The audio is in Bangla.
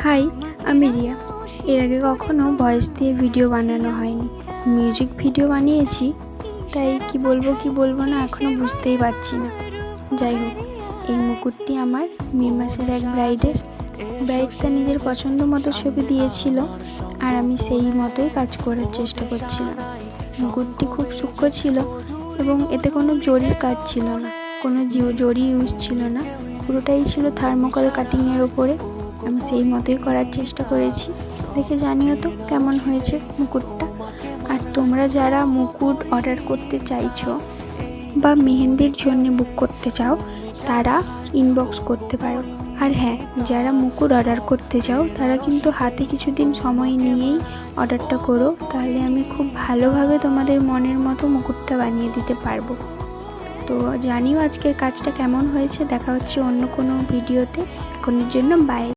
হাই, আমি রিয়া। এর আগে কখনো ভয়েস দিয়ে ভিডিও বানানো হয়নি। মিউজিক ভিডিও বানিয়েছি, তাই কি বলবো না এখনও বুঝতেই পারছি না। যাই হোক, এই মুকুটটি আমার মে মাসের এক ব্রাইডটা নিজের পছন্দ মতো ছবি দিয়েছিল, আর আমি সেই মতোই কাজ করার চেষ্টা করছিলাম। মুকুটটি খুব সূক্ষ্ম ছিল এবং এতে কোনো জরির কাজ ছিল না, কোনো জরি ইউজ ছিল না। পুরোটাই ছিল থার্মোকল কাটিংয়ের ওপরে। আমি সেই মতোই করার চেষ্টা করেছি। দেখে জানিও তো কেমন হয়েছে মুকুটটা। আর তোমরা যারা মুকুট অর্ডার করতে চাইছো বা মেহেন্দির জন্য বুক করতে চাও, তারা ইনবক্স করতে পারো। আর হ্যাঁ, যারা মুকুট অর্ডার করতে চাও তারা কিন্তু হাতে কিছুদিন সময় নিয়েই অর্ডারটা করো, তাহলে আমি খুব ভালোভাবে তোমাদের মনের মতো মুকুটটা বানিয়ে দিতে পারবো। তো জানিও আজকের কাজটা কেমন হয়েছে। দেখা হচ্ছে অন্য কোনো ভিডিওতে। এখনের জন্য বাই।